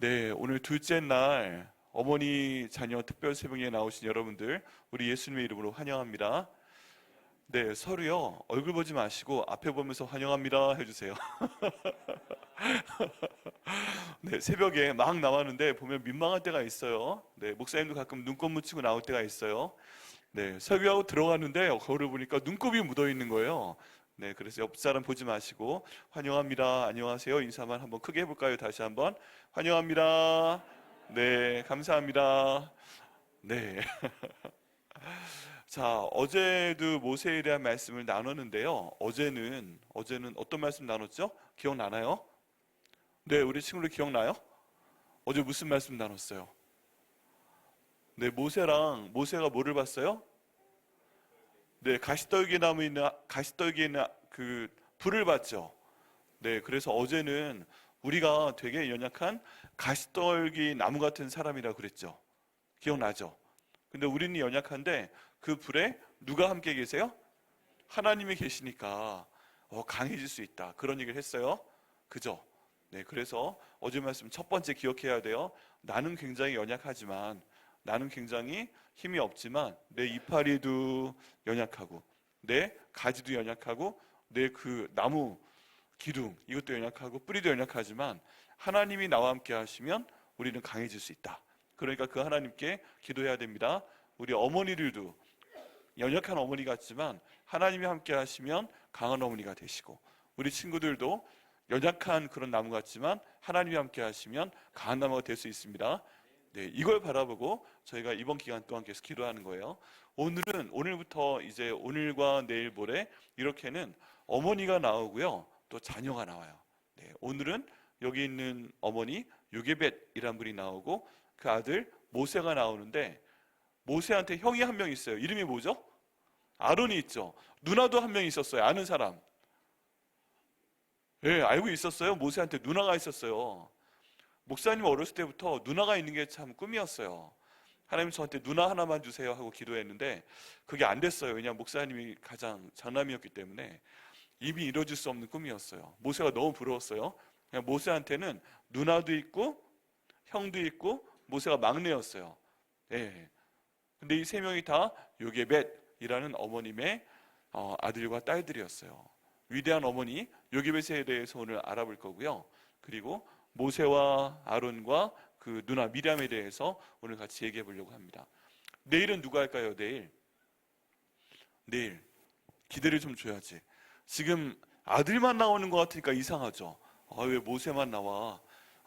네, 오늘 둘째 날 어머니 자녀 특별 새벽에 나오신 여러분들 우리 예수님의 이름으로 환영합니다. 네, 서로요 얼굴 보지 마시고 앞에 보면서 환영합니다 해주세요. 네, 새벽에 막 나왔는데 보면 민망할 때가 있어요. 네, 목사님도 가끔 눈곱 묻히고 나올 때가 있어요. 네, 설교하고 들어갔는데 거울을 보니까 눈곱이 묻어 있는 거예요. 네, 그래서 옆 사람 보지 마시고 환영합니다, 안녕하세요 인사만 한번 크게 해볼까요? 다시 한번 환영합니다. 네, 감사합니다. 네. 자, 어제도 모세에 대한 말씀을 나눴는데요. 어제는 어떤 말씀 나눴죠? 기억나나요? 네, 우리 친구들 기억나요? 어제 무슨 말씀 나눴어요? 네, 모세가 뭐를 봤어요? 네, 가시떨기에 있는 그 불을 봤죠. 네, 그래서 어제는 우리가 되게 연약한 가시떨기 나무 같은 사람이라고 그랬죠. 기억나죠? 근데 우리는 연약한데 그 불에 누가 함께 계세요? 하나님이 계시니까 강해질 수 있다. 그런 얘기를 했어요. 그죠? 네, 그래서 어제 말씀 첫 번째 기억해야 돼요. 나는 굉장히 연약하지만, 나는 굉장히 힘이 없지만 내 이파리도 연약하고 내 가지도 연약하고 내 그 나무 기둥 이것도 연약하고 뿌리도 연약하지만 하나님이 나와 함께 하시면 우리는 강해질 수 있다. 그러니까 그 하나님께 기도해야 됩니다. 우리 어머니들도 연약한 어머니 같지만 하나님이 함께 하시면 강한 어머니가 되시고, 우리 친구들도 연약한 그런 나무 같지만 하나님이 함께 하시면 강한 나무가 될 수 있습니다. 네, 이걸 바라보고 저희가 이번 기간 동안 계속 기도하는 거예요. 오늘부터 이제 오늘과 내일 모레 이렇게는 어머니가 나오고요, 또 자녀가 나와요. 네, 오늘은 여기 있는 어머니 요게벳이란 분이 나오고 그 아들 모세가 나오는데, 모세한테 형이 한 명 있어요. 이름이 뭐죠? 아론이 있죠. 누나도 한 명 있었어요. 아는 사람. 예, 알고 있었어요. 모세한테 누나가 있었어요. 목사님 어렸을 때부터 누나가 있는 게 참 꿈이었어요. 하나님 저한테 누나 하나만 주세요 하고 기도했는데 그게 안 됐어요. 왜냐하면 목사님이 가장 장남이었기 때문에 이미 이뤄질 수 없는 꿈이었어요. 모세가 너무 부러웠어요. 그냥 모세한테는 누나도 있고 형도 있고 모세가 막내였어요. 예. 근데 이 세 명이 다 요게벳이라는 어머님의 아들과 딸들이었어요. 위대한 어머니 요게벳에 대해서 오늘 알아볼 거고요. 그리고 모세와 아론과 그 누나 미리암에 대해서 오늘 같이 얘기해 보려고 합니다. 내일은 누가 할까요? 내일 기대를 좀 줘야지. 지금 아들만 나오는 것 같으니까 이상하죠. 왜 모세만 나와?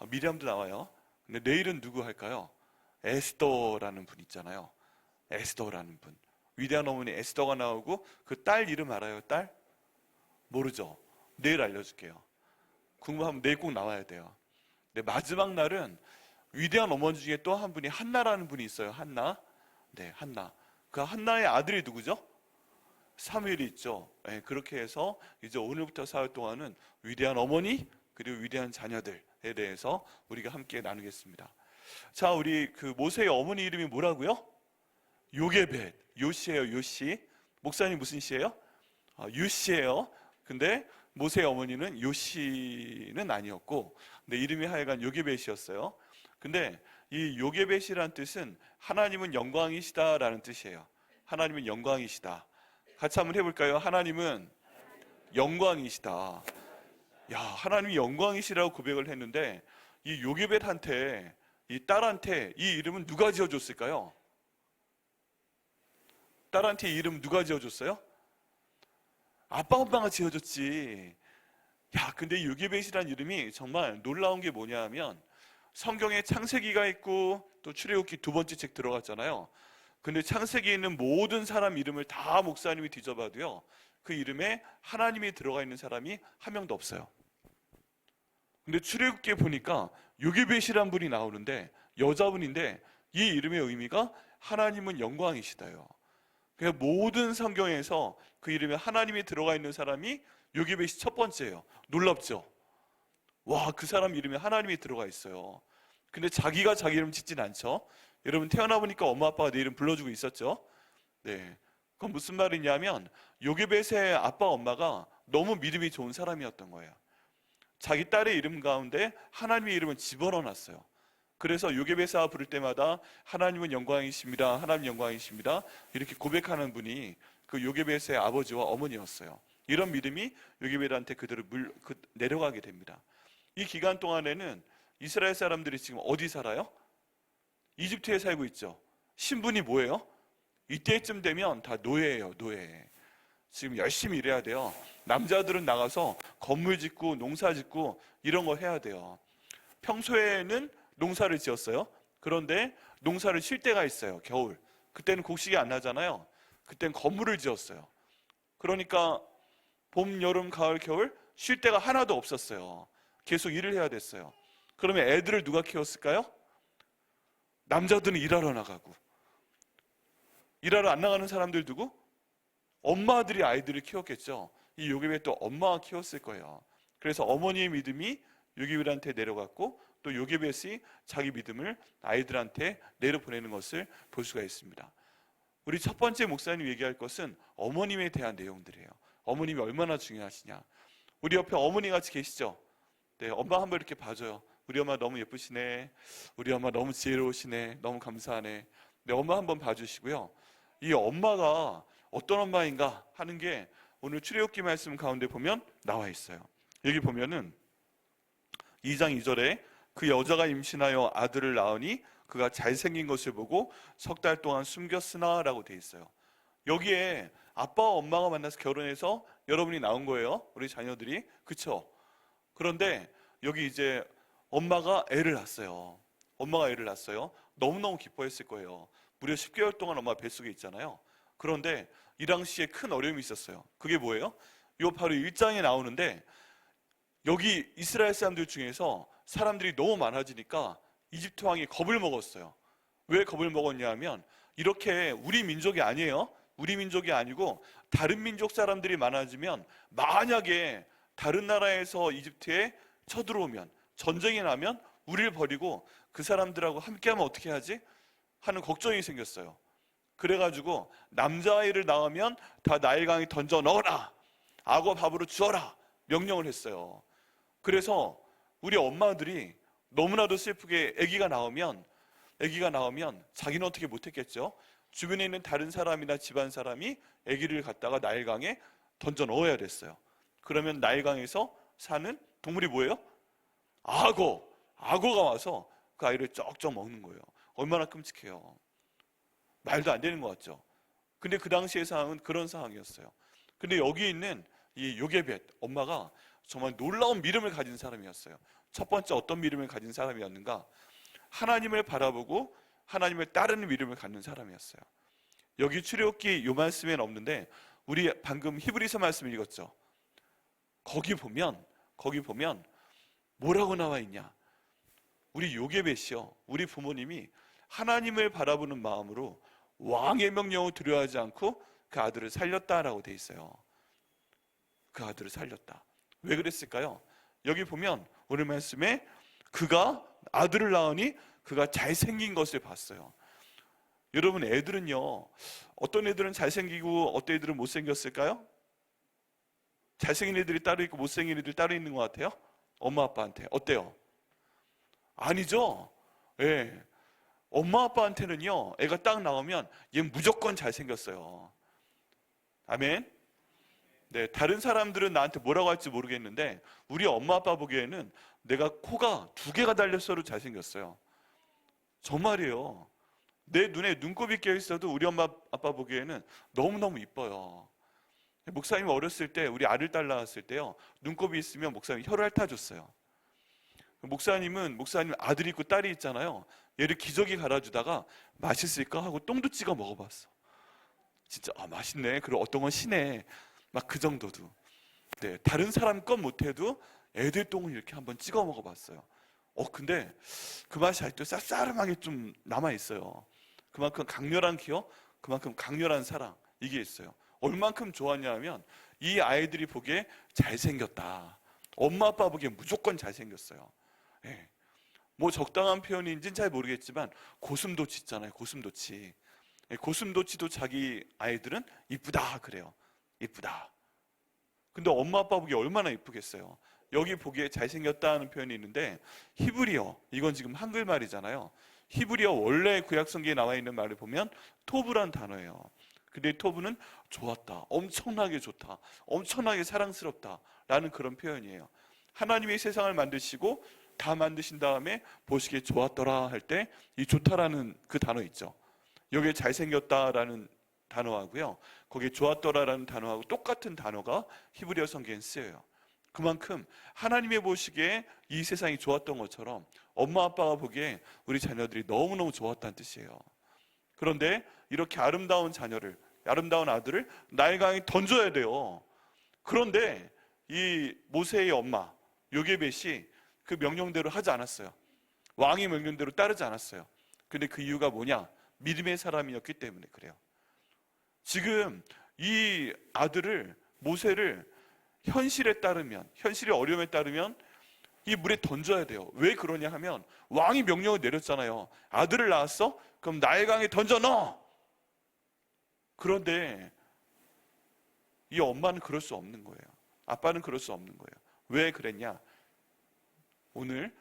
미리암도 나와요. 근데 내일은 누구 할까요? 에스더라는 분 있잖아요. 에스더라는 분, 위대한 어머니 에스더가 나오고 그 딸 이름 알아요? 딸? 모르죠? 내일 알려줄게요. 궁금하면 내일 꼭 나와야 돼요. 네, 마지막 날은 위대한 어머니 중에 또 한 분이 한나라는 분이 있어요. 한나. 네, 한나. 그 한나의 아들이 누구죠? 사무엘이 있죠. 네, 그렇게 해서 이제 오늘부터 사흘 동안은 위대한 어머니 그리고 위대한 자녀들에 대해서 우리가 함께 나누겠습니다. 자, 우리 그 모세의 어머니 이름이 뭐라고요? 요게벳, 요시예요. 요시. 목사님 무슨 시예요? 유시예요. 근데 모세의 어머니는 요시는 아니었고, 근데 이름이 하여간 요게벳이었어요. 근데 이 요게벳이라는 뜻은 하나님은 영광이시다라는 뜻이에요. 하나님은 영광이시다. 같이 한번 해볼까요? 하나님은 영광이시다. 야, 하나님이 영광이시라고 고백을 했는데 이 요게벳한테, 이 딸한테 이 이름은 누가 지어줬을까요? 딸한테 이 이름 누가 지어줬어요? 아빠 엄마가 지어줬지. 야, 근데 이 요게벳이라는 이름이 정말 놀라운 게 뭐냐 하면 성경에 창세기가 있고 또 출애굽기 두 번째 책 들어갔잖아요. 근데 창세기에 있는 모든 사람 이름을 다 목사님이 뒤져봐도요, 그 이름에 하나님이 들어가 있는 사람이 한 명도 없어요. 근데 출애굽기에 보니까 요게벳이란 분이 나오는데 여자분인데 이 이름의 의미가 하나님은 영광이시다요. 그냥 모든 성경에서 그 이름에 하나님이 들어가 있는 사람이 요게벳이 첫 번째예요. 놀랍죠? 와, 그 사람 이름에 하나님이 들어가 있어요. 근데 자기가 자기 이름 짓진 않죠. 여러분 태어나 보니까 엄마 아빠가 내 이름 불러주고 있었죠. 네, 그건 무슨 말이냐면 요게벳의 아빠 엄마가 너무 믿음이 좋은 사람이었던 거예요. 자기 딸의 이름 가운데 하나님의 이름을 집어넣어놨어요. 그래서 요게베사 부를 때마다 하나님은 영광이십니다, 하나님 영광이십니다 이렇게 고백하는 분이 그 요게베사의 아버지와 어머니였어요. 이런 믿음이 요게베드한테 그대로 내려가게 됩니다. 이 기간 동안에는 이스라엘 사람들이 지금 어디 살아요? 이집트에 살고 있죠. 신분이 뭐예요? 이때쯤 되면 다 노예예요, 노예. 지금 열심히 일해야 돼요. 남자들은 나가서 건물 짓고 농사 짓고 이런 거 해야 돼요. 평소에는 농사를 지었어요. 그런데 농사를 쉴 때가 있어요, 겨울. 그때는 곡식이 안 나잖아요. 그때는 건물을 지었어요. 그러니까 봄, 여름, 가을, 겨울 쉴 때가 하나도 없었어요. 계속 일을 해야 됐어요. 그러면 애들을 누가 키웠을까요? 남자들은 일하러 나가고, 일하러 안 나가는 사람들 누구? 엄마들이 아이들을 키웠겠죠. 이 요게벳도 엄마가 키웠을 거예요. 그래서 어머니의 믿음이 요게벳한테 내려갔고, 또 요게벳이 자기 믿음을 아이들한테 내려보내는 것을 볼 수가 있습니다. 우리 첫 번째 목사님 얘기할 것은 어머님에 대한 내용들이에요. 어머님이 얼마나 중요하시냐. 우리 옆에 어머니 같이 계시죠? 네, 엄마 한번 이렇게 봐줘요. 우리 엄마 너무 예쁘시네, 우리 엄마 너무 지혜로우시네, 너무 감사하네. 네, 엄마 한번 봐주시고요. 이 엄마가 어떤 엄마인가 하는 게 오늘 출애굽기 말씀 가운데 보면 나와 있어요. 여기 보면은 2장 2절에 그 여자가 임신하여 아들을 낳으니 그가 잘생긴 것을 보고 석 달 동안 숨겼으나 라고 돼 있어요. 여기에 아빠와 엄마가 만나서 결혼해서 여러분이 낳은 거예요, 우리 자녀들이. 그쵸? 그런데 여기 이제 엄마가 애를 낳았어요. 엄마가 애를 낳았어요. 너무너무 기뻐했을 거예요. 무려 10개월 동안 엄마 뱃속에 있잖아요. 그런데 이 당시에 큰 어려움이 있었어요. 그게 뭐예요? 이거 바로 1장에 나오는데, 여기 이스라엘 사람들 중에서 사람들이 너무 많아지니까 이집트 왕이 겁을 먹었어요. 왜 겁을 먹었냐 하면, 이렇게 우리 민족이 아니에요. 우리 민족이 아니고 다른 민족 사람들이 많아지면, 만약에 다른 나라에서 이집트에 쳐들어오면, 전쟁이 나면 우리를 버리고 그 사람들하고 함께하면 어떻게 하지? 하는 걱정이 생겼어요. 그래가지고 남자아이를 낳으면 다 나일강에 던져 넣어라, 악어 밥으로 주어라 명령을 했어요. 그래서 우리 엄마들이 너무나도 슬프게 아기가 나오면 자기는 어떻게 못했겠죠? 주변에 있는 다른 사람이나 집안 사람이 아기를 갖다가 나일강에 던져 넣어야 됐어요. 그러면 나일강에서 사는 동물이 뭐예요? 악어가 와서 그 아이를 쩍쩍 먹는 거예요. 얼마나 끔찍해요. 말도 안 되는 것 같죠? 근데 그 당시의 상황은 그런 상황이었어요. 근데 여기 있는 이 요게벳 엄마가 정말 놀라운 믿음을 가진 사람이었어요. 첫 번째 어떤 믿음을 가진 사람이었는가? 하나님을 바라보고 하나님을 따르는 믿음을 갖는 사람이었어요. 여기 출애굽기 요 말씀에는 없는데, 우리 방금 히브리서 말씀을 읽었죠? 거기 보면 뭐라고 나와 있냐? 우리 요게벳이요, 우리 부모님이 하나님을 바라보는 마음으로 왕의 명령을 두려워하지 않고 그 아들을 살렸다라고 돼 있어요. 그 아들을 살렸다. 왜 그랬을까요? 여기 보면 오늘 말씀에 그가 아들을 낳으니 그가 잘생긴 것을 봤어요. 여러분, 애들은요, 어떤 애들은 잘생기고 어떤 애들은 못생겼을까요? 잘생긴 애들이 따로 있고 못생긴 애들이 따로 있는 것 같아요? 엄마 아빠한테 어때요? 아니죠. 예. 엄마 아빠한테는요, 애가 딱 나오면 얘 무조건 잘생겼어요. 아멘. 네, 다른 사람들은 나한테 뭐라고 할지 모르겠는데 우리 엄마 아빠 보기에는 내가 코가 2개가 달렸어도 잘생겼어요. 정말이에요. 내 눈에 눈곱이 껴있어도 우리 엄마 아빠 보기에는 너무너무 이뻐요. 목사님 어렸을 때 우리 아들 딸 낳았을 때요, 눈곱이 있으면 목사님 혀를 핥아줬어요. 목사님 아들이 있고 딸이 있잖아요. 얘를 기저귀 갈아주다가 맛있을까 하고 똥도 찍어 먹어봤어. 진짜 맛있네, 그리고 어떤 건 시네, 막 그 정도도. 네, 다른 사람 건 못해도 애들 똥을 이렇게 한번 찍어 먹어봤어요. 근데 그 맛이 아직도 쌉싸름하게 좀 남아있어요. 그만큼 강렬한 기억, 그만큼 강렬한 사랑, 이게 있어요. 얼만큼 좋았냐면 이 아이들이 보기에 잘생겼다. 엄마 아빠 보기에 무조건 잘생겼어요. 네. 뭐 적당한 표현인지는 잘 모르겠지만 고슴도치 있잖아요, 고슴도치. 고슴도치도 자기 아이들은 이쁘다 그래요. 이쁘다. 근데 엄마 아빠 보기에 얼마나 이쁘겠어요. 여기 보기에 잘생겼다는 표현이 있는데 히브리어, 이건 지금 한글말이잖아요. 히브리어 원래 구약 성경에 나와 있는 말을 보면 토브란 단어예요. 근데 토브는 좋았다, 엄청나게 좋다, 엄청나게 사랑스럽다 라는 그런 표현이에요. 하나님이 세상을 만드시고 다 만드신 다음에 보시기에 좋았더라 할 때 이 좋다라는 그 단어 있죠. 여기에 잘생겼다라는 단어하고요, 거기에 좋았더라라는 단어하고 똑같은 단어가 히브리어 성경에 쓰여요. 그만큼 하나님이 보시기에 이 세상이 좋았던 것처럼 엄마 아빠가 보기에 우리 자녀들이 너무너무 좋았다는 뜻이에요. 그런데 이렇게 아름다운 자녀를, 아름다운 아들을 나일 강에 던져야 돼요. 그런데 이 모세의 엄마 요게벳이 그 명령대로 하지 않았어요. 왕의 명령대로 따르지 않았어요. 근데 그 이유가 뭐냐? 믿음의 사람이었기 때문에 그래요. 지금 이 아들을, 모세를 현실에 따르면, 현실의 어려움에 따르면 이 물에 던져야 돼요. 왜 그러냐 하면 왕이 명령을 내렸잖아요. 아들을 낳았어? 그럼 나일강에 던져 넣어. 그런데 이 엄마는 그럴 수 없는 거예요. 아빠는 그럴 수 없는 거예요. 왜 그랬냐? 오늘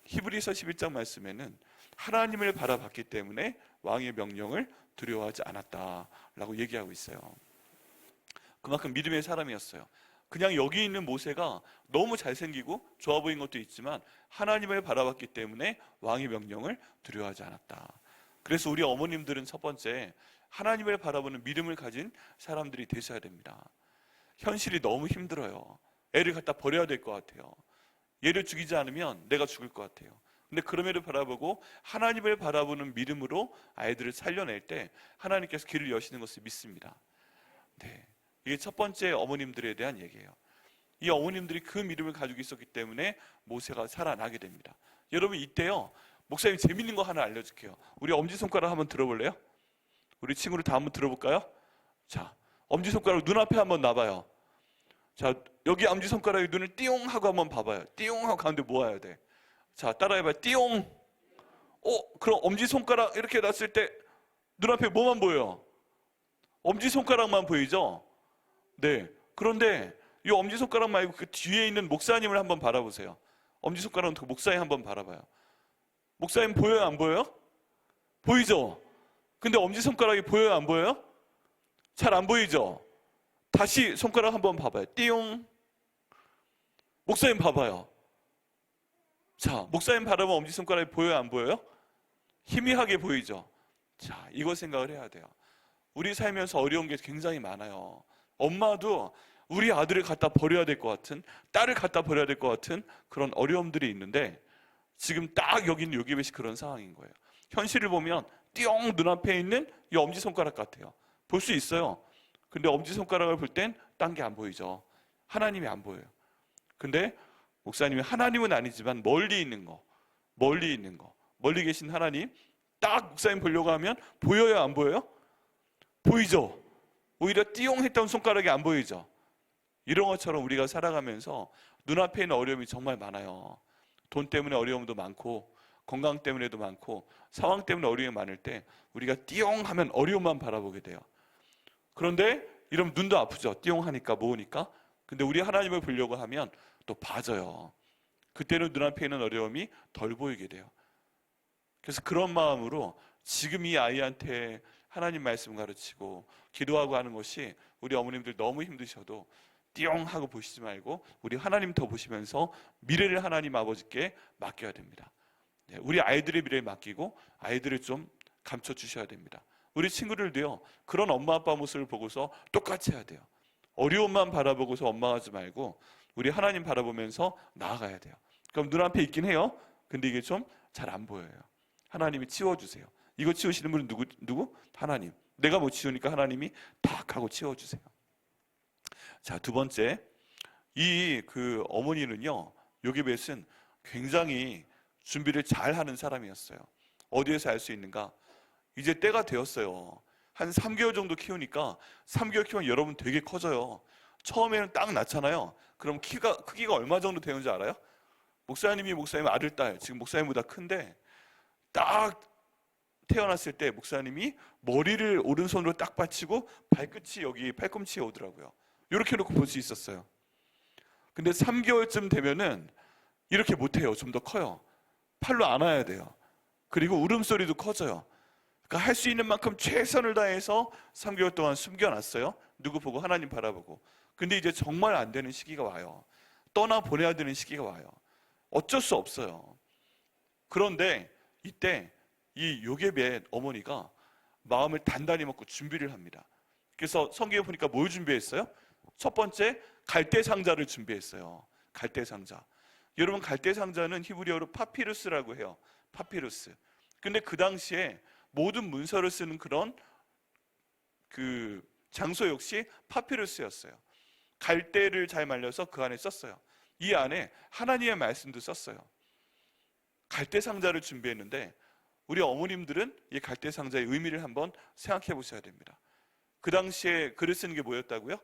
히브리서 11장 말씀에는 하나님을 바라봤기 때문에 왕의 명령을 두려워하지 않았다라고 얘기하고 있어요. 그만큼 믿음의 사람이었어요. 그냥 여기 있는 모세가 너무 잘생기고 좋아 보인 것도 있지만 하나님을 바라봤기 때문에 왕의 명령을 두려워하지 않았다. 그래서 우리 어머님들은 첫 번째, 하나님을 바라보는 믿음을 가진 사람들이 되셔야 됩니다. 현실이 너무 힘들어요. 애를 갖다 버려야 될 것 같아요. 얘를 죽이지 않으면 내가 죽을 것 같아요. 근데 그런 애를 바라보고 하나님을 바라보는 믿음으로 아이들을 살려낼 때 하나님께서 길을 여시는 것을 믿습니다. 네, 이게 첫 번째 어머님들에 대한 얘기예요. 이 어머님들이 그 믿음을 가지고 있었기 때문에 모세가 살아나게 됩니다. 여러분, 이때요, 목사님 재밌는 거 하나 알려줄게요. 우리 엄지손가락 한번 들어볼래요? 우리 친구를 다 한번 들어볼까요? 자, 엄지손가락 눈앞에 한번 놔봐요. 자, 여기 엄지손가락에 눈을 띠용 하고 한번 봐봐요. 띠용 하고 가운데 모아야 돼. 자, 따라해봐요. 띠용. 그럼 엄지손가락 이렇게 놨을 때 눈앞에 뭐만 보여요? 엄지손가락만 보이죠? 네. 그런데 이 엄지손가락 말고 그 뒤에 있는 목사님을 한번 바라보세요. 엄지손가락은 그 목사님 한번 바라봐요. 목사님 보여요, 안 보여요? 보이죠? 근데 엄지손가락이 보여요, 안 보여요? 잘 안 보이죠? 다시 손가락 한번 봐봐요. 띠용. 목사님 봐봐요. 자, 목사님 바라보면 엄지손가락이 보여요, 안 보여요? 희미하게 보이죠? 자, 이거 생각을 해야 돼요. 우리 살면서 어려운 게 굉장히 많아요. 엄마도 우리 아들을 갖다 버려야 될 것 같은, 딸을 갖다 버려야 될 것 같은 그런 어려움들이 있는데 지금 딱 여기 있는 요게벳이 그런 상황인 거예요. 현실을 보면 띠용 눈앞에 있는 이 엄지손가락 같아요. 볼 수 있어요. 근데 엄지손가락을 볼 땐 딴 게 안 보이죠. 하나님이 안 보여요. 근데 목사님이 하나님은 아니지만 멀리 있는 거, 멀리 계신 하나님 딱 목사님 보려고 하면 보여요, 안 보여요? 보이죠? 오히려 띠용 했던 손가락이 안 보이죠? 이런 것처럼 우리가 살아가면서 눈앞에 있는 어려움이 정말 많아요. 돈 때문에 어려움도 많고 건강 때문에도 많고 상황 때문에 어려움이 많을 때 우리가 띠용 하면 어려움만 바라보게 돼요. 그런데 이러면 눈도 아프죠. 띠용 하니까, 모으니까. 근데 우리 하나님을 보려고 하면 또 봐져요. 그때는 눈앞에 있는 어려움이 덜 보이게 돼요. 그래서 그런 마음으로 지금 이 아이한테 하나님 말씀 가르치고 기도하고 하는 것이, 우리 어머님들 너무 힘드셔도 띠용 하고 보시지 말고 우리 하나님 더 보시면서 미래를 하나님 아버지께 맡겨야 됩니다. 우리 아이들의 미래를 맡기고 아이들을 좀 감춰주셔야 됩니다. 우리 친구들도요, 그런 엄마 아빠 모습을 보고서 똑같이 해야 돼요. 어려움만 바라보고서 원망하지 말고 우리 하나님 바라보면서 나아가야 돼요. 그럼 눈앞에 있긴 해요. 근데 이게 좀 잘 안 보여요. 하나님이 치워주세요. 이거 치우시는 분은 누구? 하나님. 내가 못 치우니까 하나님이 탁 하고 치워주세요. 자, 두 번째, 그 어머니는요, 요게벳은 굉장히 준비를 잘 하는 사람이었어요. 어디에서 알 수 있는가? 이제 때가 되었어요. 한 3개월 정도 키우니까 3개월 키우면 여러분 되게 커져요. 처음에는 딱 낳잖아요. 그럼 크기가 얼마 정도 되는지 알아요? 목사님 아들, 딸, 지금 목사님보다 큰데 딱 태어났을 때 목사님이 머리를 오른손으로 딱 받치고 발끝이 여기 팔꿈치에 오더라고요. 이렇게 놓고 볼 수 있었어요. 근데 3개월쯤 되면은 이렇게 못해요. 좀 더 커요. 팔로 안아야 돼요. 그리고 울음소리도 커져요. 그러니까 할 수 있는 만큼 최선을 다해서 3개월 동안 숨겨놨어요. 누구 보고? 하나님 바라보고. 근데 이제 정말 안 되는 시기가 와요. 떠나 보내야 되는 시기가 와요. 어쩔 수 없어요. 그런데 이때 이 요게벳 어머니가 마음을 단단히 먹고 준비를 합니다. 그래서 성경에 보니까 뭘 준비했어요? 첫 번째, 갈대 상자를 준비했어요. 갈대 상자. 여러분, 갈대 상자는 히브리어로 파피루스라고 해요. 파피루스. 근데 그 당시에 모든 문서를 쓰는 그런 그 장소 역시 파피루스였어요. 갈대를 잘 말려서 그 안에 썼어요. 이 안에 하나님의 말씀도 썼어요. 갈대 상자를 준비했는데 우리 어머님들은 이 갈대 상자의 의미를 한번 생각해 보셔야 됩니다. 그 당시에 글을 쓰는 게 뭐였다고요?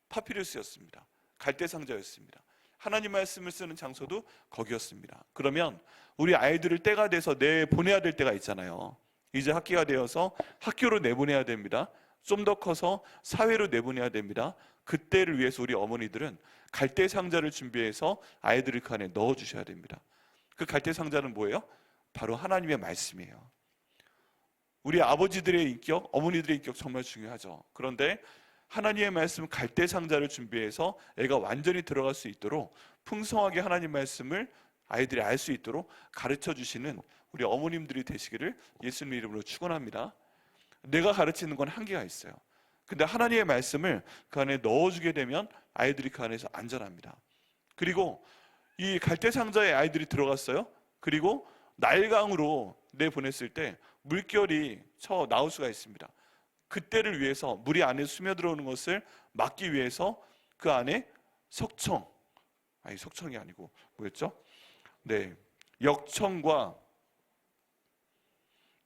파피루스였습니다. 갈대 상자였습니다. 하나님 말씀을 쓰는 장소도 거기였습니다. 그러면 우리 아이들을 때가 돼서 내보내야 될 때가 있잖아요. 이제 학기가 되어서 학교로 내보내야 됩니다. 좀 더 커서 사회로 내보내야 됩니다. 그때를 위해서 우리 어머니들은 갈대 상자를 준비해서 아이들을 그 안에 넣어주셔야 됩니다. 그 갈대 상자는 뭐예요? 바로 하나님의 말씀이에요. 우리 아버지들의 인격, 어머니들의 인격 정말 중요하죠. 그런데 하나님의 말씀 갈대 상자를 준비해서 애가 완전히 들어갈 수 있도록 풍성하게 하나님 말씀을 아이들이 알 수 있도록 가르쳐 주시는 우리 어머님들이 되시기를 예수님 이름으로 축원합니다. 내가 가르치는 건 한계가 있어요. 근데 하나님의 말씀을 그 안에 넣어주게 되면 아이들이 그 안에서 안전합니다. 그리고 이 갈대 상자에 아이들이 들어갔어요. 그리고 나일강으로 내보냈을 때 물결이 쳐 나올 수가 있습니다. 그때를 위해서 물이 안에 스며들어오는 것을 막기 위해서 그 안에 석청이 아니고 뭐였죠? 네, 역청과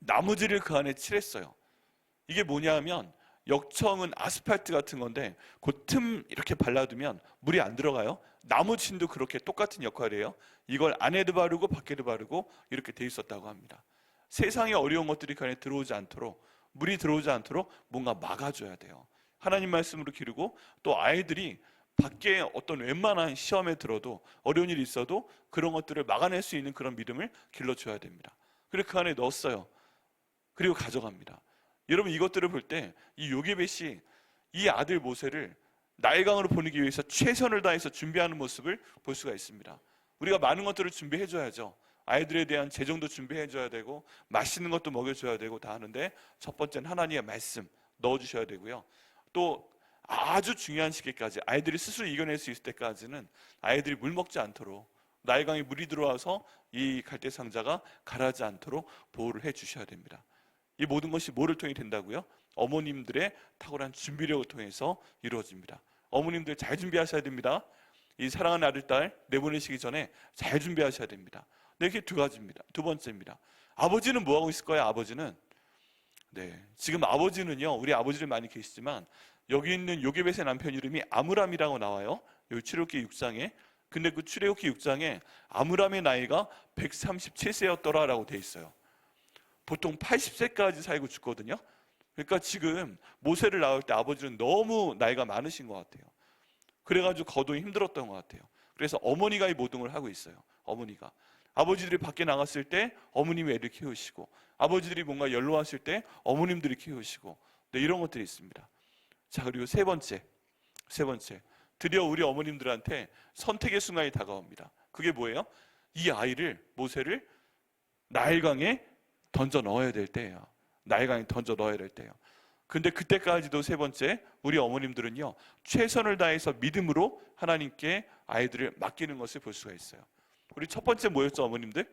나무지를 그 안에 칠했어요. 이게 뭐냐면 역청은 아스팔트 같은 건데 그 틈 이렇게 발라두면 물이 안 들어가요. 나무진도 그렇게 똑같은 역할이에요. 이걸 안에도 바르고 밖에도 바르고 이렇게 돼 있었다고 합니다. 세상에 어려운 것들이 그 안에 들어오지 않도록, 물이 들어오지 않도록 뭔가 막아줘야 돼요. 하나님 말씀으로 기르고 또 아이들이 밖에 어떤 웬만한 시험에 들어도 어려운 일이 있어도 그런 것들을 막아낼 수 있는 그런 믿음을 길러줘야 됩니다. 그리고 그 안에 넣었어요. 그리고 가져갑니다. 여러분, 이것들을 볼 때 이 요게벳이 이 아들 모세를 나일강으로 보내기 위해서 최선을 다해서 준비하는 모습을 볼 수가 있습니다. 우리가 많은 것들을 준비해줘야죠. 아이들에 대한 재정도 준비해줘야 되고 맛있는 것도 먹여줘야 되고 다 하는데 첫 번째는 하나님의 말씀 넣어주셔야 되고요. 또 아주 중요한 시기까지 아이들이 스스로 이겨낼 수 있을 때까지는 아이들이 물 먹지 않도록 나일강에 물이 들어와서 이 갈대 상자가 가라지 않도록 보호를 해주셔야 됩니다. 이 모든 것이 뭐를 통해 된다고요? 어머님들의 탁월한 준비력을 통해서 이루어집니다. 어머님들 잘 준비하셔야 됩니다. 이 사랑하는 아들, 딸 내보내시기 전에 잘 준비하셔야 됩니다. 네, 이게 두 가지입니다. 두 번째입니다. 아버지는 뭐하고 있을 거예요? 아버지는 지금 아버지는요, 우리 아버지들 많이 계시지만 여기 있는 요게벳의 남편 이름이 아므람이라고 나와요. 여기 출애굽기 6장에. 근데 그 출애굽기 6장에 아므람의 나이가 137세였더라라고 돼 있어요. 보통 80세까지 살고 죽거든요. 그러니까 지금 모세를 낳을 때 아버지는 너무 나이가 많으신 것 같아요. 그래가지고 거동이 힘들었던 것 같아요. 그래서 어머니가 이 모든 하고 있어요. 어머니가. 아버지들이 밖에 나갔을 때 어머님이 애를 키우시고, 아버지들이 뭔가 연로하실 때 어머님들이 키우시고, 네, 이런 것들이 있습니다. 자, 그리고 세 번째, 드디어 우리 어머님들한테 선택의 순간이 다가옵니다. 그게 뭐예요? 이 아이를, 모세를 나일강에 던져 넣어야 될 때예요. 나일강에 던져 넣어야 될 때예요. 근데 그때까지도 세 번째, 우리 어머님들은요, 최선을 다해서 믿음으로 하나님께 아이들을 맡기는 것을 볼 수가 있어요. 우리 첫 번째 뭐였죠, 어머님들?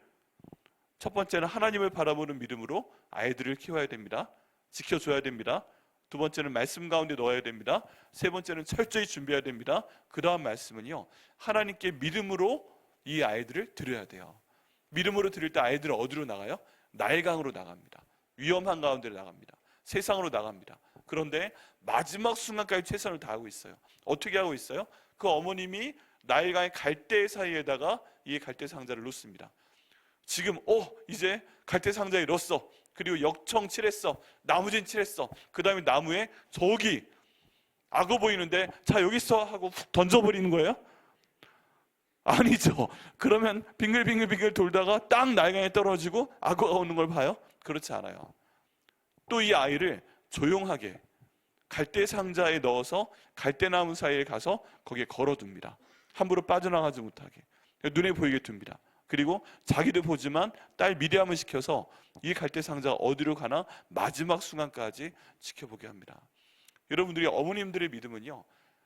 첫 번째는 하나님을 바라보는 믿음으로 아이들을 키워야 됩니다. 지켜줘야 됩니다. 두 번째는 말씀 가운데 넣어야 됩니다. 세 번째는 철저히 준비해야 됩니다. 그 다음 말씀은요, 하나님께 믿음으로 이 아이들을 드려야 돼요. 믿음으로 드릴 때 아이들은 어디로 나가요? 나일강으로 나갑니다. 위험한 가운데로 나갑니다. 세상으로 나갑니다. 그런데 마지막 순간까지 최선을 다하고 있어요. 어떻게 하고 있어요? 그 어머님이 나일강의 갈대 사이에다가 이 갈대 상자를 놓습니다. 지금 이제 갈대 상자에 넣었어. 그리고 역청 칠했어. 나무진 칠했어. 그 다음에 나무에 저기 악어 보이는데 자 여기 있어 하고 훅 던져버리는 거예요. 아니죠. 그러면 빙글빙글 돌다가 딱 나이강에 떨어지고 악어가 오는 걸 봐요? 그렇지 않아요. 또 이 아이를 조용하게 갈대 상자에 넣어서 갈대나무 사이에 가서 거기에 걸어둡니다. 함부로 빠져나가지 못하게 눈에 보이게 둡니다. 그리고 자기도 보지만 딸 미리암을 시켜서 이 갈대 상자가 어디로 가나 마지막 순간까지 지켜보게 합니다. 여러분들이 어머님들의 믿음은요,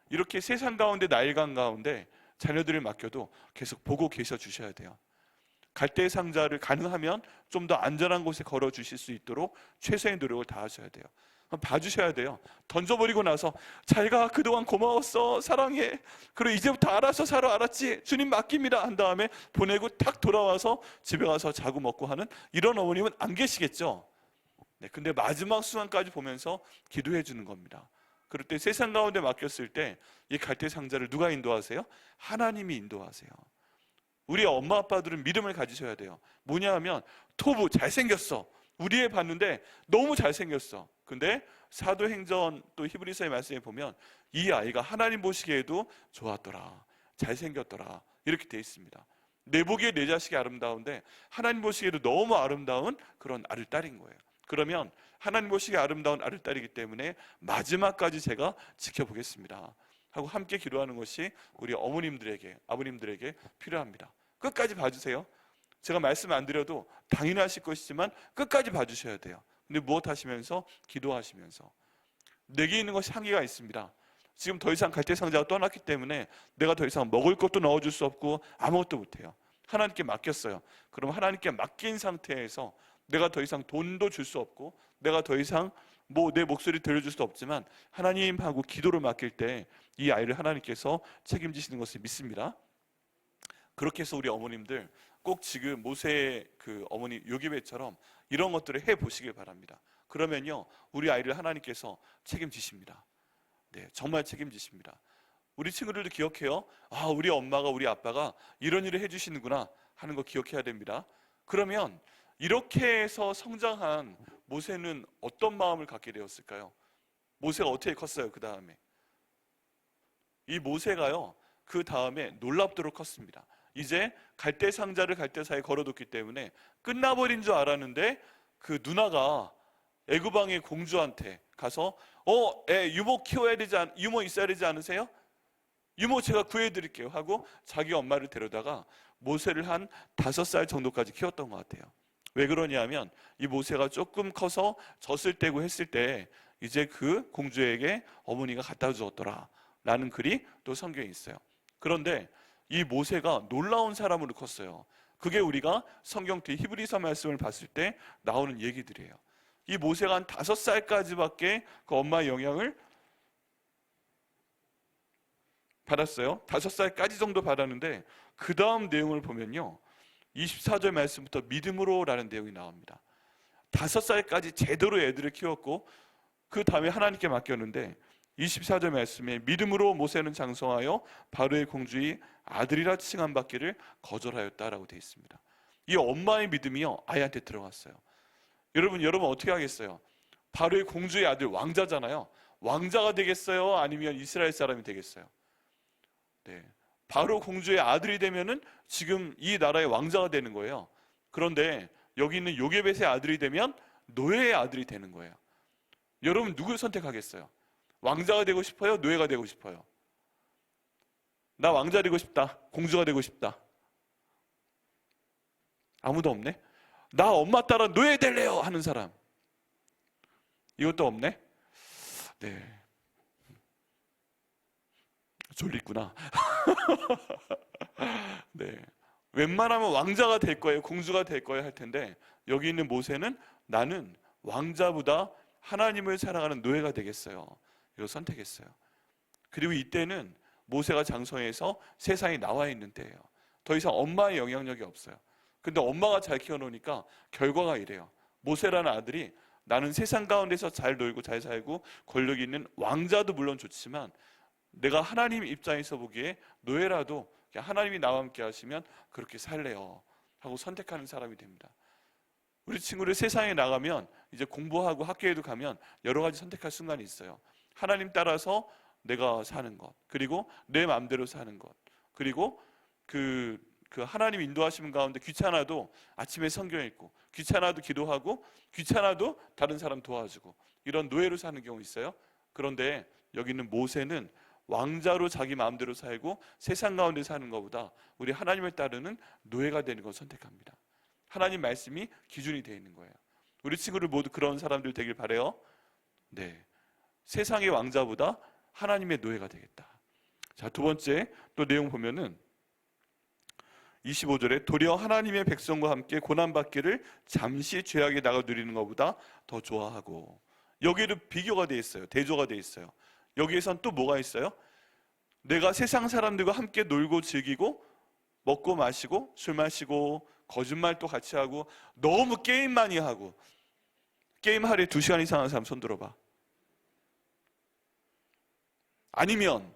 이렇게 세상 가운데 나일강 가운데 자녀들을 맡겨도 계속 보고 계셔 주셔야 돼요. 갈대 상자를 가능하면 좀 더 안전한 곳에 걸어 주실 수 있도록 최선의 노력을 다하셔야 돼요. 봐주셔야 돼요. 던져버리고 나서 잘가, 그동안 고마웠어, 사랑해, 그리고 이제부터 알아서 살아, 알았지, 주님 맡깁니다 한 다음에 보내고 탁 돌아와서 집에 가서 자고 먹고 하는 이런 어머님은 안 계시겠죠. 네, 근데 마지막 순간까지 보면서 기도해 주는 겁니다. 그럴 때 세상 가운데 맡겼을 때 이 갈대 상자를 누가 인도하세요? 하나님이 인도하세요. 우리 엄마 아빠들은 믿음을 가지셔야 돼요. 뭐냐 하면 토부 잘생겼어, 우리 애 봤는데 너무 잘생겼어. 근데 사도행전 또 히브리서의 말씀에 보면 이 아이가 하나님 보시기에도 좋았더라, 잘생겼더라, 이렇게 돼 있습니다. 내 보기에 내 자식이 아름다운데 하나님 보시기에도 너무 아름다운 그런 아들딸인 거예요. 그러면 하나님 보시기에 아름다운 아들딸이기 때문에 마지막까지 제가 지켜보겠습니다 하고 함께 기도하는 것이 우리 어머님들에게, 아버님들에게 필요합니다. 끝까지 봐주세요. 제가 말씀 안 드려도 당연하실 것이지만 끝까지 봐주셔야 돼요. 근데 무엇 하시면서? 기도하시면서. 내게 있는 것이 한계가 있습니다. 지금 더 이상 갈대 상자가 떠났기 때문에 내가 더 이상 먹을 것도 넣어줄 수 없고 아무것도 못해요. 하나님께 맡겼어요. 그럼 하나님께 맡긴 상태에서 내가 더 이상 돈도 줄 수 없고 내가 더 이상 내 목소리 들려줄 수도 없지만 하나님하고 기도를 맡길 때 이 아이를 하나님께서 책임지시는 것을 믿습니다. 그렇게 해서 우리 어머님들 꼭 지금 모세의 그 어머니 요기벳처럼 이런 것들을 해보시길 바랍니다. 그러면요, 우리 아이를 하나님께서 책임지십니다. 네, 정말 책임지십니다. 우리 친구들도 기억해요. 아, 우리 엄마가, 우리 아빠가 이런 일을 해주시는구나 하는 거 기억해야 됩니다. 그러면 이렇게 해서 성장한 모세는 어떤 마음을 갖게 되었을까요? 모세가 어떻게 컸어요? 그 다음에 이 모세가요, 그 다음에 놀랍도록 컸습니다. 이제 갈대 상자를 갈대사에 걸어뒀기 때문에 끝나버린 줄 알았는데 그 누나가 애굽왕의 공주한테 가서 유모 키워야 되지 유모 있어야 되지 않으세요? 유모 제가 구해드릴게요 하고 자기 엄마를 데려다가 모세를 한 5살 정도까지 키웠던 것 같아요. 왜 그러냐면 이 모세가 조금 커서 젖을 떼고 했을 때 이제 그 공주에게 어머니가 갖다 주었더라 라는 글이 또 성경에 있어요. 그런데 이 모세가 놀라운 사람으로 컸어요. 그게 우리가 성경 뒤 히브리서 말씀을 봤을 때 나오는 얘기들이에요. 이 모세가 한 5살까지밖에 그 엄마의 영향을 받았어요. 5살까지 정도 받았는데 그 다음 내용을 보면요, 24절 말씀부터 믿음으로 라는 내용이 나옵니다. 5살까지 제대로 애들을 키웠고 그 다음에 하나님께 맡겼는데 24절 말씀에 믿음으로 모세는 장성하여 바로의 공주의 아들이라 칭함받기를 거절하였다라고 되어 있습니다. 이 엄마의 믿음이요, 아이한테 들어갔어요. 여러분 어떻게 하겠어요? 바로의 공주의 아들, 왕자잖아요. 왕자가 되겠어요? 아니면 이스라엘 사람이 되겠어요? 네, 바로 공주의 아들이 되면은 지금 이 나라의 왕자가 되는 거예요. 그런데 여기 있는 요게벳의 아들이 되면 노예의 아들이 되는 거예요. 여러분 누굴 선택하겠어요? 왕자가 되고 싶어요? 노예가 되고 싶어요? 나 왕자 되고 싶다, 공주가 되고 싶다. 아무도 없네? 나 엄마 따라 노예 될래요 하는 사람, 이것도 없네? 네, 졸리구나. 네, 웬만하면 왕자가 될 거예요, 공주가 될 거예요 할 텐데 여기 있는 모세는 나는 왕자보다 하나님을 사랑하는 노예가 되겠어요, 이거 선택했어요. 그리고 이때는 모세가 장성해서 세상에 나와 있는 때예요. 더 이상 엄마의 영향력이 없어요. 근데 엄마가 잘 키워놓으니까 결과가 이래요. 모세라는 아들이 나는 세상 가운데서 잘 놀고 잘 살고 권력이 있는 왕자도 물론 좋지만 내가 하나님 입장에서 보기에 노예라도 하나님이 나와 함께 하시면 그렇게 살래요 하고 선택하는 사람이 됩니다. 우리 친구들 세상에 나가면 이제 공부하고 학교에도 가면 여러 가지 선택할 순간이 있어요. 하나님 따라서 내가 사는 것, 그리고 내 마음대로 사는 것, 그리고 그 하나님 인도하시는 가운데 귀찮아도 아침에 성경 읽고, 귀찮아도 기도하고, 귀찮아도 다른 사람 도와주고, 이런 노예로 사는 경우 있어요. 그런데 여기 있는 모세는 왕자로 자기 마음대로 살고 세상 가운데 사는 것보다 우리 하나님을 따르는 노예가 되는 걸 선택합니다. 하나님 말씀이 기준이 되어 있는 거예요. 우리 친구들 모두 그런 사람들 되길 바라요. 네, 세상의 왕자보다 하나님의 노예가 되겠다. 자, 두 번째 또 내용 보면은 25절에 도리어 하나님의 백성과 함께 고난받기를 잠시 죄악에 나가 누리는 것보다 더 좋아하고, 여기에도 비교가 되어 있어요. 대조가 되어 있어요. 여기에선 또 뭐가 있어요? 내가 세상 사람들과 함께 놀고 즐기고 먹고 마시고 술 마시고 거짓말도 같이 하고 너무 게임 많이 하고, 게임 하루에 2시간 이상 하는 사람 손 들어봐. 아니면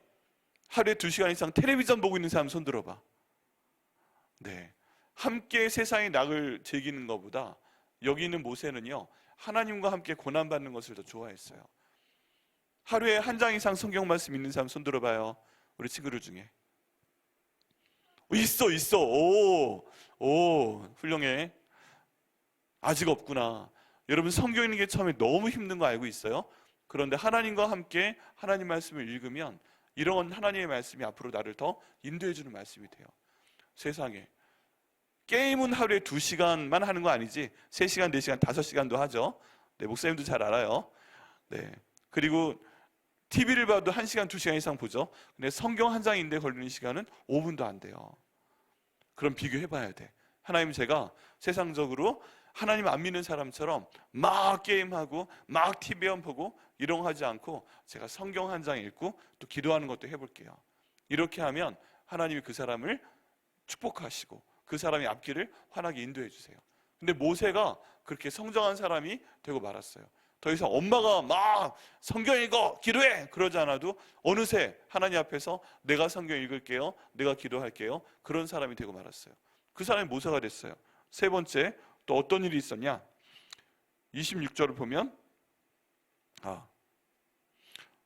하루에 2시간 이상 텔레비전 보고 있는 사람 손 들어봐. 네, 함께 세상의 낙을 즐기는 것보다 여기 있는 모세는요, 하나님과 함께 고난받는 것을 더 좋아했어요. 하루에 1장 이상 성경 말씀 읽는 사람 손 들어봐요. 우리 친구들 중에. 있어. 오, 훌륭해. 아직 없구나. 여러분, 성경 읽는 게 처음에 너무 힘든 거 알고 있어요? 그런데 하나님과 함께 하나님 말씀을 읽으면 이런 하나님의 말씀이 앞으로 나를 더 인도해 주는 말씀이 돼요. 세상에 게임은 하루에 2시간만 하는 거 아니지 3시간, 4시간, 5시간도 하죠. 네, 목사님도 잘 알아요. 네, 그리고 TV를 봐도 1시간, 2시간 이상 보죠. 근데 성경 한 장인데 걸리는 시간은 5분도 안 돼요. 그럼 비교해 봐야 돼. 하나님, 제가 세상적으로 하나님 안 믿는 사람처럼 막 게임하고 막 TV만 보고 이런 거 하지 않고 제가 성경 한 장 읽고 또 기도하는 것도 해볼게요. 이렇게 하면 하나님이 그 사람을 축복하시고 그 사람의 앞길을 환하게 인도해 주세요. 근데 모세가 그렇게 성정한 사람이 되고 말았어요. 더 이상 엄마가 막 성경 읽어 기도해 그러지 않아도 어느새 하나님 앞에서 내가 성경 읽을게요, 내가 기도할게요, 그런 사람이 되고 말았어요. 그 사람이 모세가 됐어요. 세 번째 또 어떤 일이 있었냐? 26절을 보면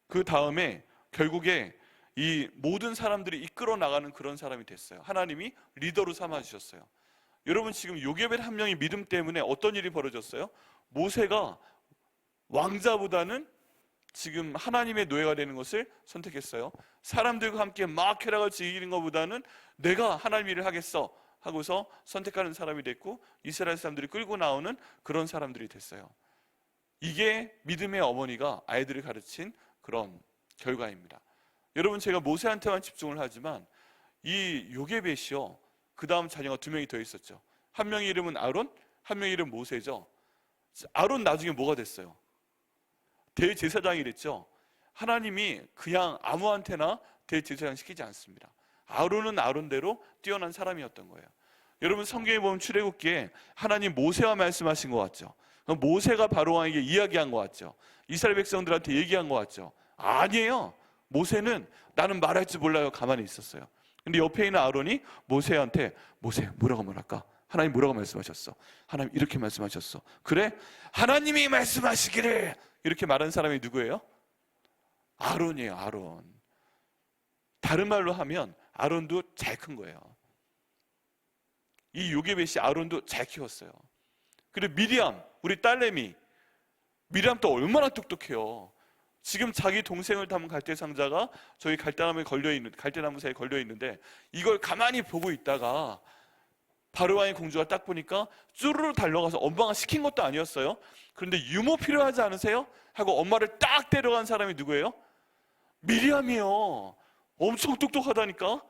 그 다음에 결국에 이 모든 사람들이 이끌어 나가는 그런 사람이 됐어요. 하나님이 리더로 삼아주셨어요. 여러분, 지금 요게벳 한 명의 믿음 때문에 어떤 일이 벌어졌어요? 모세가 왕자보다는 지금 하나님의 노예가 되는 것을 선택했어요. 사람들과 함께 막 쾌락을 즐기는 것보다는 내가 하나님 일을 하겠어 하고서 선택하는 사람이 됐고, 이스라엘 사람들이 끌고 나오는 그런 사람들이 됐어요. 이게 믿음의 어머니가 아이들을 가르친 그런 결과입니다. 여러분, 제가 모세한테만 집중을 하지만 이 요게벳이요, 그 다음 자녀가 2명이 더 있었죠. 한 명의 이름은 아론, 한 명의 이름은 모세죠. 아론 나중에 뭐가 됐어요? 대제사장이 됐죠. 하나님이 그냥 아무한테나 대제사장 시키지 않습니다. 아론은 아론대로 뛰어난 사람이었던 거예요. 여러분, 성경에 보면 출애굽기에 하나님 모세와 말씀하신 것 같죠? 모세가 바로왕에게 이야기한 것 같죠? 이스라엘 백성들한테 얘기한 것 같죠? 아니에요. 모세는 나는 말할 줄 몰라요 가만히 있었어요. 근데 옆에 있는 아론이 모세한테 모세 뭐라고 말할까? 하나님 뭐라고 말씀하셨어? 하나님 이렇게 말씀하셨어. 그래? 하나님이 말씀하시기를 이렇게 말한 사람이 누구예요? 아론이에요. 아론. 다른 말로 하면 아론도 잘 큰 거예요. 이 요게벳이 아론도 잘 키웠어요. 그리고 미리암, 우리 딸내미 미리암 또 얼마나 똑똑해요. 지금 자기 동생을 담은 갈대상자가 저희 갈대나무 사이에 걸려 있는데 이걸 가만히 보고 있다가 바로왕의 공주가 딱 보니까 쭈르르 달려가서 엄마가 시킨 것도 아니었어요. 그런데 유모 필요하지 않으세요? 하고 엄마를 딱 데려간 사람이 누구예요? 미리암이에요. 엄청 똑똑하다니까.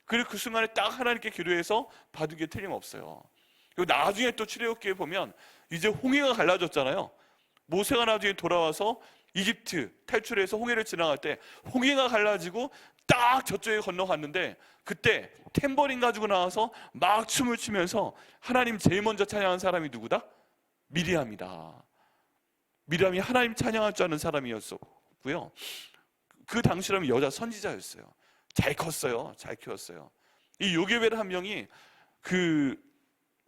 그리고 그 순간에 딱 하나님께 기도해서 받은 게 틀림없어요. 그리고 나중에 또 출애굽기에 보면 이제 홍해가 갈라졌잖아요. 모세가 나중에 돌아와서 이집트 탈출해서 홍해를 지나갈 때 홍해가 갈라지고 딱 저쪽에 건너갔는데 그때 탬버린 가지고 나와서 막 춤을 추면서 하나님 제일 먼저 찬양한 사람이 누구다? 미리암이다. 미리암이 하나님 찬양할 줄 아는 사람이었고요. 그 당시라면 여자 선지자였어요. 잘 컸어요. 잘 키웠어요. 이 요게벳 한 명이 그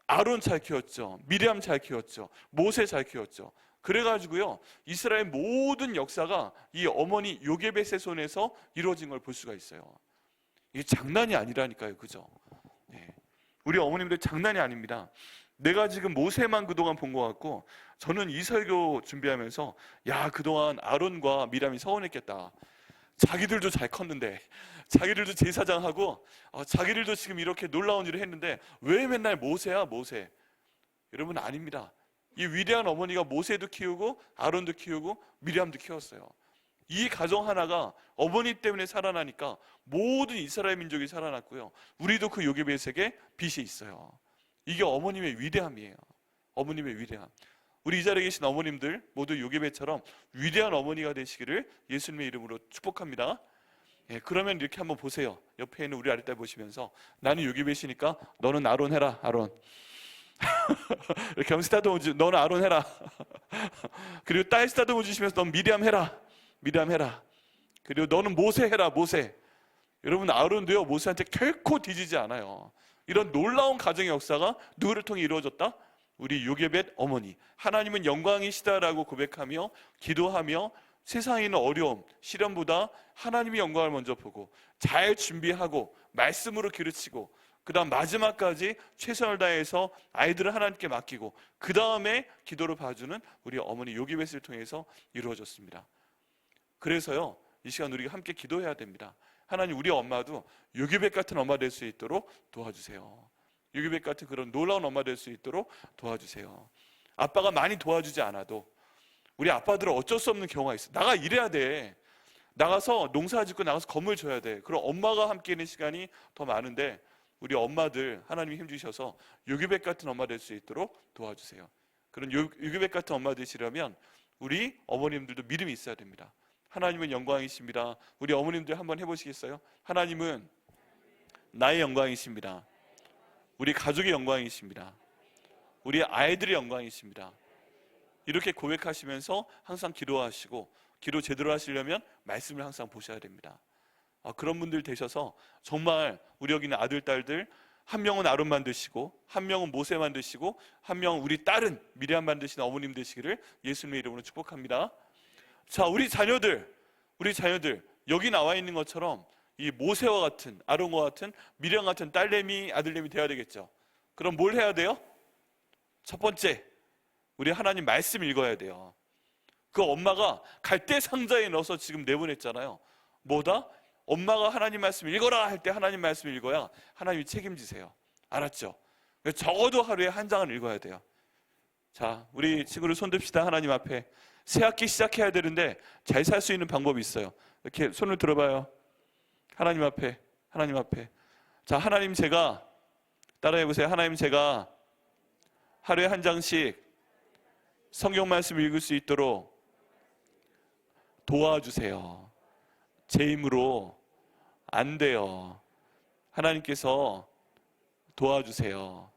아론 잘 키웠죠. 미리암 잘 키웠죠. 모세 잘 키웠죠. 그래가지고요, 이스라엘 모든 역사가 이 어머니 요게벳의 손에서 이루어진 걸 볼 수가 있어요. 이게 장난이 아니라니까요. 그죠? 예. 우리 어머님들 장난이 아닙니다. 내가 지금 모세만 그동안 본 것 같고, 저는 이 설교 준비하면서 야, 그동안 아론과 미람이 서운했겠다. 자기들도 잘 컸는데, 자기들도 제사장하고, 자기들도 지금 이렇게 놀라운 일을 했는데 왜 맨날 모세야 모세. 여러분, 아닙니다. 이 위대한 어머니가 모세도 키우고 아론도 키우고 미리암도 키웠어요. 이 가정 하나가 어머니 때문에 살아나니까 모든 이스라엘 민족이 살아났고요, 우리도 그 요게벳에게 빚이 있어요. 이게 어머님의 위대함이에요. 어머님의 위대함. 우리 이 자리에 계신 어머님들 모두 요게벳처럼 위대한 어머니가 되시기를 예수님의 이름으로 축복합니다. 예, 그러면 이렇게 한번 보세요. 옆에 있는 우리 아랫딸 보시면서, 나는 요게벳이니까 너는 아론 해라. 아론. 이렇게 하면 스타드모즈, 너는 아론 해라. 그리고 딸 스타드모즈 주시면서 넌 미리암 해라. 미리암 해라. 그리고 너는 모세 해라. 모세. 여러분, 아론도요 모세한테 결코 뒤지지 않아요. 이런 놀라운 가정의 역사가 누구를 통해 이루어졌다? 우리 요게벳 어머니. 하나님은 영광이시다라고 고백하며 기도하며 세상에 있는 어려움, 시련보다 하나님의 영광을 먼저 보고 잘 준비하고 말씀으로 기르치고, 그 다음 마지막까지 최선을 다해서 아이들을 하나님께 맡기고, 그 다음에 기도를 봐주는 우리 어머니 요게벳을 통해서 이루어졌습니다. 그래서요, 이 시간 우리가 함께 기도해야 됩니다. 하나님, 우리 엄마도 요게벳 같은 엄마 될 수 있도록 도와주세요. 요게벳 같은 그런 놀라운 엄마 될 수 있도록 도와주세요. 아빠가 많이 도와주지 않아도 우리 아빠들은 어쩔 수 없는 경우가 있어. 나가 일해야 돼. 나가서 농사 짓고 나가서 건물 줘야 돼. 그럼 엄마가 함께 있는 시간이 더 많은데, 우리 엄마들 하나님이 힘주셔서 요게벳 같은 엄마 될 수 있도록 도와주세요. 그런 요게벳 같은 엄마 되시려면 우리 어머님들도 믿음이 있어야 됩니다. 하나님은 영광이십니다. 우리 어머님들 한번 해보시겠어요? 하나님은 나의 영광이십니다. 우리 가족의 영광이십니다. 우리 아이들의 영광이십니다. 이렇게 고백하시면서 항상 기도하시고, 기도 제대로 하시려면 말씀을 항상 보셔야 됩니다. 그런 분들 되셔서 정말 우리 여기 있는 아들, 딸들 한 명은 아론 만드시고, 한 명은 모세 만드시고, 한 명은 우리 딸은 미리암 만드시는 어머님 되시기를 예수님의 이름으로 축복합니다. 자, 우리 자녀들 여기 나와 있는 것처럼 이 모세와 같은, 아론과 같은, 미리암 같은 딸내미, 아들내미 되어야 되겠죠. 그럼 뭘 해야 돼요? 첫 번째, 우리 하나님 말씀 읽어야 돼요. 그 엄마가 갈대 상자에 넣어서 지금 내보냈잖아요. 뭐다? 엄마가 하나님 말씀 읽어라 할 때 하나님 말씀 읽어야 하나님이 책임지세요. 알았죠? 적어도 하루에 한 장은 읽어야 돼요. 자, 우리 친구를 손듭시다. 하나님 앞에. 새 학기 시작해야 되는데 잘 살 수 있는 방법이 있어요. 이렇게 손을 들어봐요. 하나님 앞에, 하나님 앞에. 자, 하나님, 제가 따라해보세요. 하나님, 제가 하루에 한 장씩 성경 말씀 읽을 수 있도록 도와주세요. 제 힘으로 안 돼요. 하나님께서 도와주세요.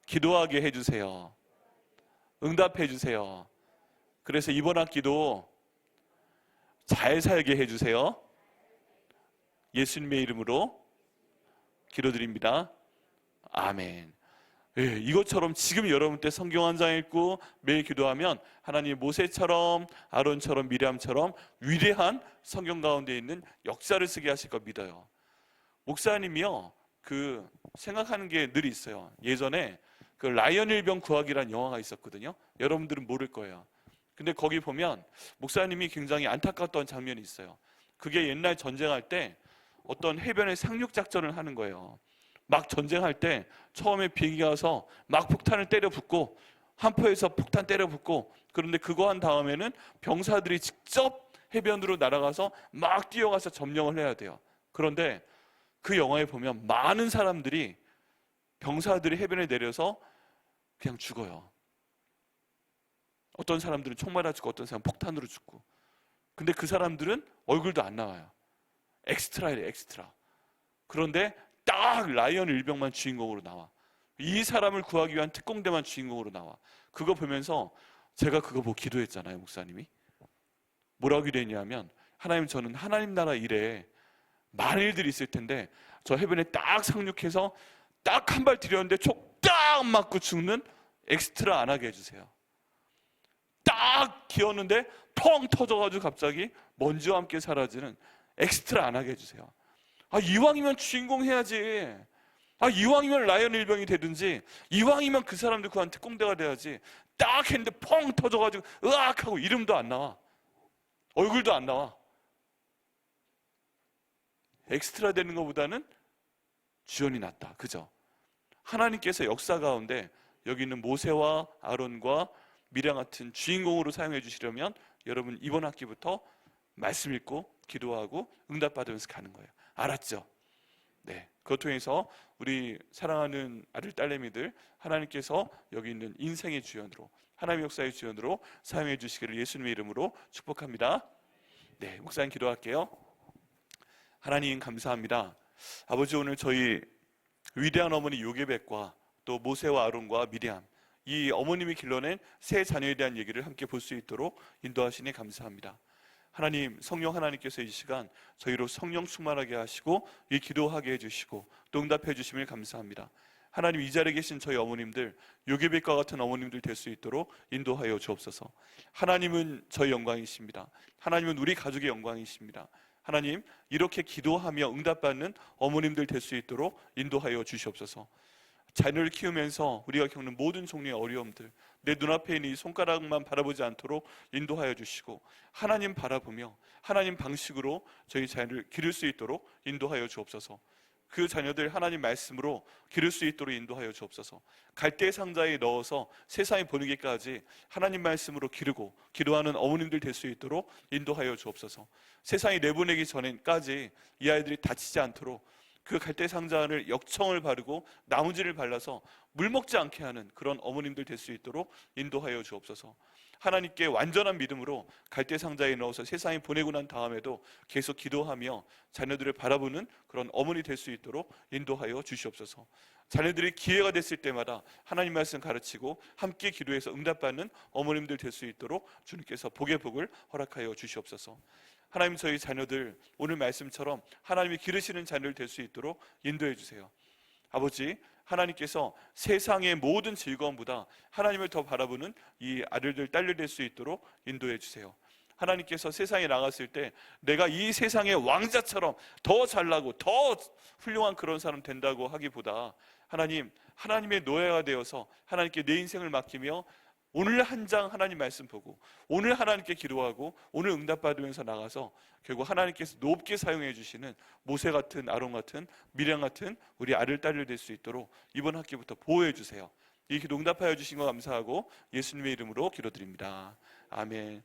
기도하게 해주세요. 응답해 주세요. 그래서 이번 학기도 잘 살게 해주세요. 예수님의 이름으로 기도드립니다. 아멘. 예, 이것처럼 지금 여러분 때 성경 한 장 읽고 매일 기도하면 하나님 모세처럼, 아론처럼, 미리암처럼 위대한 성경 가운데 있는 역사를 쓰게 하실 거 믿어요. 목사님이요, 생각하는 게 늘 있어요. 예전에 라이언 일병 구하기라는 영화가 있었거든요. 여러분들은 모를 거예요. 근데 거기 보면 목사님이 굉장히 안타까웠던 장면이 있어요. 그게 옛날 전쟁할 때 어떤 해변에 상륙 작전을 하는 거예요. 막 전쟁할 때 처음에 비행기가 와서 막 폭탄을 때려 붓고, 한포에서 폭탄 때려 붓고, 그런데 그거 한 다음에는 병사들이 직접 해변으로 날아가서 막 뛰어가서 점령을 해야 돼요. 그런데 그 영화에 보면 많은 사람들이, 병사들이 해변에 내려서 그냥 죽어요. 어떤 사람들은 총 맞아 죽고, 어떤 사람은 폭탄으로 죽고. 근데 그 사람들은 얼굴도 안 나와요. 엑스트라예요, 엑스트라. 그런데 딱 라이언 일병만 주인공으로 나와. 이 사람을 구하기 위한 특공대만 주인공으로 나와. 그거 보면서 제가 그거 보고 기도했잖아요, 목사님이. 뭐라고 기도했냐면, 하나님, 저는 하나님 나라 일에 많은 일들이 있을 텐데 저 해변에 딱 상륙해서 딱 한 발 들였는데 총 딱 맞고 죽는 엑스트라 안 하게 해주세요. 딱 기었는데 펑 터져가지고 갑자기 먼지와 함께 사라지는 엑스트라 안 하게 해주세요. 이왕이면 주인공 해야지. 이왕이면 라이언 일병이 되든지, 이왕이면 그 사람들 그한 특공대가 돼야지. 딱 했는데 펑 터져가지고 으악 하고 이름도 안 나와, 얼굴도 안 나와. 엑스트라 되는 것보다는 지원이 낫다. 그죠? 하나님께서 역사 가운데 여기 있는 모세와 아론과 미량 같은 주인공으로 사용해 주시려면 여러분 이번 학기부터 말씀 읽고 기도하고 응답받으면서 가는 거예요. 알았죠? 네. 그것 통해서 우리 사랑하는 아들 딸내미들 하나님께서 여기 있는 인생의 주연으로, 하나님의 역사의 주연으로 사용해 주시기를 예수님의 이름으로 축복합니다. 네, 목사님 기도할게요. 하나님 감사합니다. 아버지, 오늘 저희 위대한 어머니 요게벳과 또 모세와 아론과 미리암, 이 어머님이 길러낸 세 자녀에 대한 얘기를 함께 볼 수 있도록 인도하시니 감사합니다. 하나님, 성령 하나님께서 이 시간 저희로 성령 충만하게 하시고 이 기도하게 해주시고 또 응답해 주심을 감사합니다. 하나님, 이 자리에 계신 저희 어머님들, 요게벳과 같은 어머님들 될 수 있도록 인도하여 주옵소서. 하나님은 저희 영광이십니다. 하나님은 우리 가족의 영광이십니다. 하나님, 이렇게 기도하며 응답받는 어머님들 될 수 있도록 인도하여 주시옵소서. 자녀를 키우면서 우리가 겪는 모든 종류의 어려움들, 내 눈앞에 있는 이 손가락만 바라보지 않도록 인도하여 주시고 하나님 바라보며 하나님 방식으로 저희 자녀를 기를 수 있도록 인도하여 주옵소서. 그 자녀들 하나님 말씀으로 기를 수 있도록 인도하여 주옵소서. 갈대 상자에 넣어서 세상에 보내기까지 하나님 말씀으로 기르고 기도하는 어머님들 될 수 있도록 인도하여 주옵소서. 세상에 내보내기 전까지 이 아이들이 다치지 않도록 그 갈대 상자를 역청을 바르고 나무지를 발라서 물 먹지 않게 하는 그런 어머님들 될 수 있도록 인도하여 주옵소서. 하나님께 완전한 믿음으로 갈대 상자에 넣어서 세상에 보내고 난 다음에도 계속 기도하며 자녀들을 바라보는 그런 어머니 될 수 있도록 인도하여 주시옵소서. 자녀들이 기회가 됐을 때마다 하나님 말씀 가르치고 함께 기도해서 응답받는 어머님들 될 수 있도록 주님께서 복의 복을 허락하여 주시옵소서. 하나님, 저희 자녀들 오늘 말씀처럼 하나님이 기르시는 자녀들 될 수 있도록 인도해 주세요. 아버지, 하나님께서 세상의 모든 즐거움보다 하나님을 더 바라보는 이 아들들 딸들 될 수 있도록 인도해 주세요. 하나님께서 세상에 나갔을 때 내가 이 세상의 왕자처럼 더 잘나고 더 훌륭한 그런 사람 된다고 하기보다 하나님, 하나님의 노예가 되어서 하나님께 내 인생을 맡기며 오늘 한 장 하나님 말씀 보고 오늘 하나님께 기도하고 오늘 응답받으면서 나가서 결국 하나님께서 높게 사용해 주시는 모세 같은, 아론 같은, 미량 같은 우리 아들 딸들 될 수 있도록 이번 학기부터 보호해 주세요. 이 기도 응답하여 주신 거 감사하고 예수님의 이름으로 기도드립니다. 아멘.